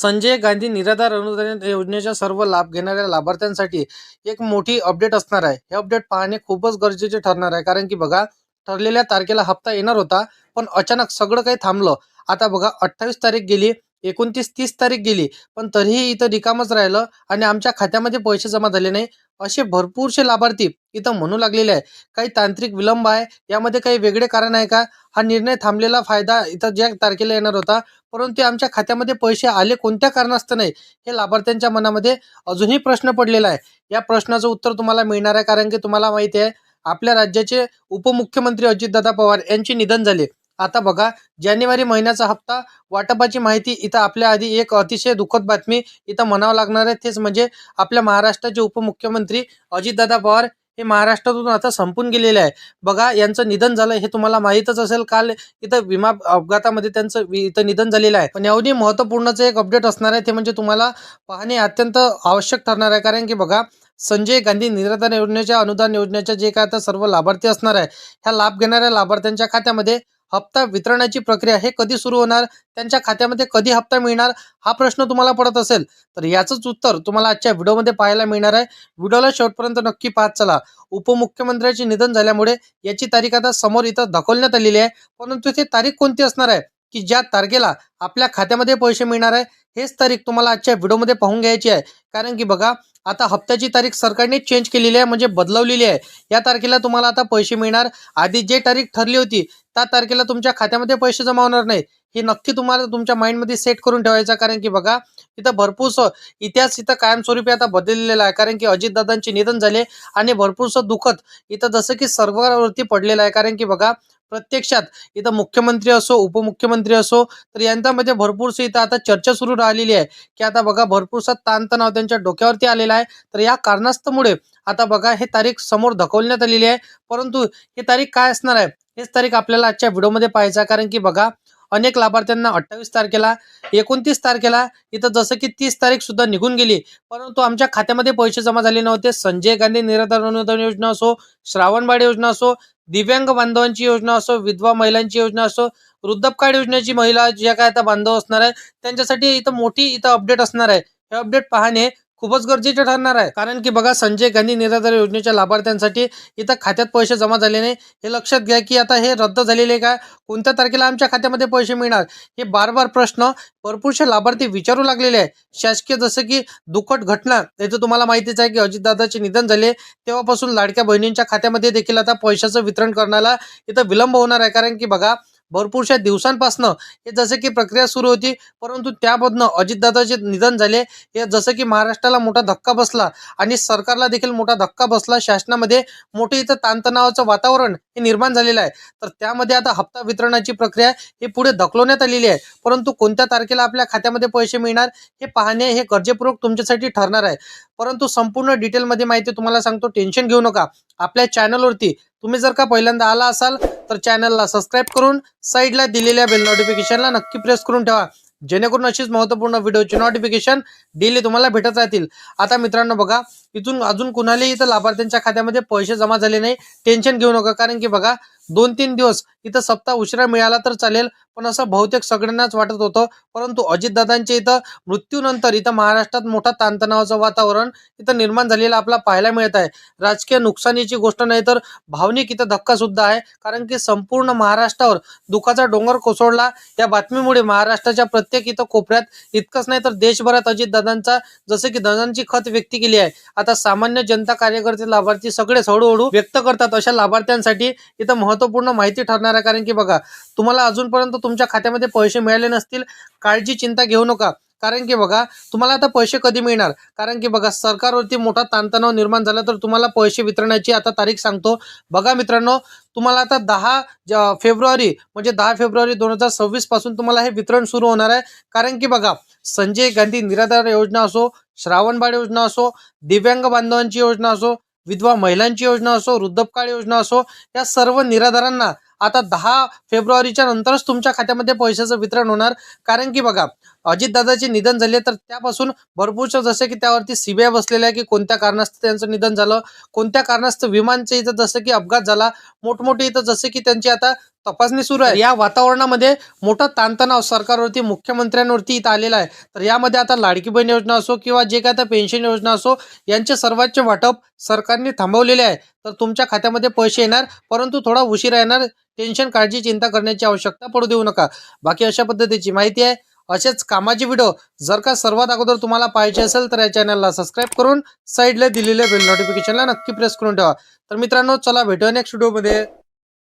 संजय गांधी निराधार अनुदान योजनेचा सर्व लाभ घेणाऱ्या लाभार्थ्यांसाठी एक मोठी अपडेट असणार आहे. हे अपडेट पाहणे खूपच गरजेचे ठरणार आहे. कारण की बघा, ठरलेल्या तारखेला हप्ता येणार होता, पण अचानक सगळं काही थांबलं. आता बघा, 28 तारीख गेली, 29-30 तारीख गेली, पण तरीही इथं रिकामच राहिलं आणि आमच्या खात्यामध्ये पैसे जमा झाले नाही. असे भरपूरसे लाभार्थी इथं म्हणू लागलेले आहे. काही तांत्रिक विलंब आहे, यामध्ये काही वेगळे कारण आहे का? हा निर्णय थांबलेला फायदा इथं ज्या तारखेला येणार होता, परंतु आमच्या खात्यामध्ये पैसे आले कोणत्या कारणास्तव नाही, हे लाभार्थ्यांच्या मनामध्ये अजूनही प्रश्न पडलेला आहे. या प्रश्नाचं उत्तर तुम्हाला मिळणार आहे, कारण की तुम्हाला माहिती आहे, आपल्या राज्याचे उपमुख्यमंत्री अजितदादा पवार यांचे निधन झाले. आता बघा, जानेवारी महिन्याचा हप्ता वाटपाची माहिती इथं आपल्या आधी एक अतिशय दुःखद बातमी इथं म्हणावं लागणार आहे. तेच म्हणजे आपल्या महाराष्ट्राचे उपमुख्यमंत्री अजितदादा पवार हे महाराष्ट्रातून आता संपून गेलेले आहे. बघा, यांचं निधन झालं हे तुम्हाला माहीतच असेल. काल इथं विमा अपघातामध्ये त्यांचं इथं निधन झालेलं आहे. पण एवढी महत्त्वपूर्णचं एक अपडेट असणार आहे, ते म्हणजे तुम्हाला पाहणे अत्यंत आवश्यक ठरणार आहे. कारण की बघा, संजय गांधी निराधार योजनेच्या अनुदान योजनेच्या जे काय आता सर्व लाभार्थी असणार आहे, ह्या लाभ घेणाऱ्या लाभार्थ्यांच्या खात्यामध्ये हप्ता वितरणाची प्रक्रिया हे कधी सुरू होणार, त्यांच्या खात्यामध्ये कधी हप्ता मिळणार, हा प्रश्न तुम्हाला पडत असेल तर याचंच उत्तर तुम्हाला आजच्या व्हिडिओमध्ये पाहायला मिळणार आहे. व्हिडिओला शेवटपर्यंत नक्की पाहत चला. उपमुख्यमंत्र्याचे निधन झाल्यामुळे याची तारीख आता समोर इथं ढकलण्यात आलेली आहे. परंतु ती तारीख कोणती असणार आहे, की ज्या तारखेला आपल्या खात्यामध्ये पैसे मिळणार आहे, हेच तारीख तुम्हाला आजच्या व्हिडिओमध्ये पाहून घ्यायची आहे. कारण की बघा, आता हप्त्याची तारीख सरकारने चेंज केलेली आहे, म्हणजे बदलवलेली आहे. या तारखेला तुम्हाला आता पैसे मिळणार. आधी जे तारीख ठरली होती त्या तारखेला तुमच्या खात्यामध्ये पैसे जमा होणार नाही. हे नक्की तुम्हाला तुमच्या माइंडमध्ये सेट करून ठेवायचं. कारण की बघा, इथं भरपूरसं इतिहास इथं कायमस्वरूपी आता बदललेला आहे. कारण की अजितदादांचे निधन झाले आणि भरपूरसं दुःखद इथं जसं की सर्वांवरती पडलेलं आहे. कारण की बघा, प्रत्यक्षात इथं मुख्यमंत्री असो, उपमुख्यमंत्री असो, तर यांच्यामध्ये भरपूरशी इथं आता चर्चा सुरू राहिलेली आहे, की आता बघा भरपूरसा ताणतणाव त्यांच्या डोक्यावरती आलेला आहे. तर या कारणास्तमुळे आता बघा, हे तारीख समोर ढकलण्यात आलेली आहे. परंतु ही तारीख काय असणार आहे, हेच तारीख आपल्याला आजच्या व्हिडिओमध्ये पाहायचं आहे. कारण की बघा, अनेक लाभार्थ्यांना 28 तारखेला, 29 तारखेला, इथं जसं की 30 तारीख सुद्धा निघून गेली, परंतु आमच्या खात्यामध्ये पैसे जमा झाले नव्हते. संजय गांधी निराधार अनुदान योजना असो, श्रावणबाळ योजना असो, दिव्यांग बांधवांची योजना असो, विधवा महिलांची योजना असो, वृद्धपकाळ योजनेची महिला ज्या काय आता बांधव असणार आहे, त्यांच्यासाठी इथं मोठी इथं अपडेट असणार आहे. हे अपडेट पाहणे खूपच गरजेचे ठरणार आहे. कारण की बघा, संजय गांधी निराधार योजनेच्या लाभार्थ्यांसाठी इथं खात्यात पैसे जमा झाले नाही. हे लक्षात घ्या, की आता हे रद्द झालेले का, कोणत्या तारखेला आमच्या खात्यामध्ये पैसे मिळणार, हे बार प्रश्न भरपूरसे लाभार्थी विचारू लागलेले आहे. शासकीय जसं की दुःखद घटना इथं तुम्हाला माहितीच आहे, की अजितदादाचे निधन झाले तेव्हापासून लाडक्या बहिणींच्या खात्यामध्ये देखील आता पैशाचं वितरण करण्याला इथं विलंब होणार आहे. कारण की बघा, भरपूरशा दिवसांपासनं हे जसं की प्रक्रिया सुरू होती, परंतु त्यामधनं अजितदादाचे निधन झाले. हे जसं की महाराष्ट्राला मोठा धक्का बसला आणि सरकारला देखील मोठा धक्का बसला. शासनामध्ये मोठे इथं ताणतणावाचं वातावरण हे निर्माण झालेलं आहे. तर त्यामध्ये आता हप्ता वितरणाची प्रक्रिया हे पुढे ढकलवण्यात आलेली आहे. परंतु कोणत्या तारखेला आपल्या खात्यामध्ये पैसे मिळणार हे पाहणे हे गरजेपूर्वक तुमच्यासाठी ठरणार आहे. परंतु संपूर्ण डिटेलमध्ये माहिती तुम्हाला सांगतो, टेन्शन घेऊ नका. आपल्या चॅनलवरती तुम्ही जर का पहिल्यांदा आला असाल तर चॅनलला सबस्क्राईब करून साईडला दिलेल्या बेल नोटिफिकेशनला नक्की प्रेस करून ठेवा, जेणेकरून अशीच महत्त्वपूर्ण व्हिडिओची नोटिफिकेशन डेली तुम्हाला भेटत राहतील. आता मित्रांनो बघा, इथून अजून कुणालाही इथं लाभार्थ्यांच्या खात्यामध्ये पैसे जमा झाले नाही, टेन्शन घेऊ नका. कारण की बघा, 2-3 दिवस इथं सप्ताह उशिरा मिळाला तर चालेल, पण असं बहुतेक सगळ्यांनाच वाटत होतं. परंतु अजितदादांच्या इथं मृत्यूनंतर इथं महाराष्ट्रात मोठा ताणतणावाचं वातावरण इथं निर्माण झालेलं आपल्याला पाहायला मिळत आहे. राजकीय नुकसानीची गोष्ट नाही, तर भावनिक इथं धक्का सुद्धा आहे. कारण की संपूर्ण महाराष्ट्रावर दुःखाचा डोंगर कोसळला. या बातमीमुळे महाराष्ट्राच्या प्रत्येक इथं कोपऱ्यात, इतकंच नाही तर देशभरात अजितदादांचा जसं की दादांची खत व्यक्त केली आहे. आता सामान्य जनता, कार्यकर्ते, लाभार्थी सगळेच हळूहळू व्यक्त करतात. अशा लाभार्थ्यांसाठी इथं महत्त्वपूर्ण माहिती ठरणार आहे. कारण की बघा, तुम्हाला अजूनपर्यंत तुमच्या खात्यामध्ये पैसे मिळाले नसतील, काळजी चिंता घेऊ नका. कारण की बघा, तुम्हाला आता पैसे कधी मिळणार, कारण की बघा, सरकारवरती मोठा ताणतणाव निर्माण झाला. तर तुम्हाला पैसे वितरणाची आता तारीख सांगतो. बघा मित्रांनो, तुम्हाला आता 10 फेब्रुवारी म्हणजे 10 फेब्रुवारी 2026 पासून तुम्हाला हे वितरण सुरू होणार आहे. कारण की बघा, संजय गांधी निराधार योजना असो, श्रावणबाळ योजना असो, दिव्यांग बांधवांची योजना असो, विधवा महिलांची योजना असो, वृद्धपकाळ योजना असो, या सर्व निराधारांना आता 10 फेब्रुवारीच्या नंतरच तुमच्या खात्यामध्ये पैशाचं वितरण होणार. कारण की बघा, अजितदादाचे निधन झाले तर त्यापासून भरपूरशा जसं की त्यावरती सीबीआय बसलेला आहे की कोणत्या कारणास्तव त्यांचं निधन झालं, कोणत्या कारणास्तव विमानच्या इथं जसं की अपघात झाला, मोठमोठे इथं जसे की त्यांची आता तपासणी सुरू आहे. या वातावरणामध्ये मोठा ताणतणाव सरकारवरती, मुख्यमंत्र्यांवरती इथं आलेला आहे. तर यामध्ये आता लाडकी बहीण योजना असो किंवा जे काय आता पेन्शन योजना असो, यांचे सर्वांचे वाटप सरकारने थांबवलेले आहे. तर तुमच्या खात्यामध्ये पैसे येणार, परंतु थोडा उशिरा येणार. टेन्शन, काळजी, चिंता करण्याची आवश्यकता पडू देऊ नका. बाकी अशा पद्धतीची माहिती आहे. असेच कामाचे व्हिडिओ जर का सर्वात अगोदर तुम्हाला पाहिजे असेल तर या चॅनलला सबस्क्राईब करून साईडला दिलेल्या बेल नोटिफिकेशनला नक्की प्रेस करून ठेवा. तर मित्रांनो, चला भेटूया नेक्स्ट व्हिडिओमध्ये.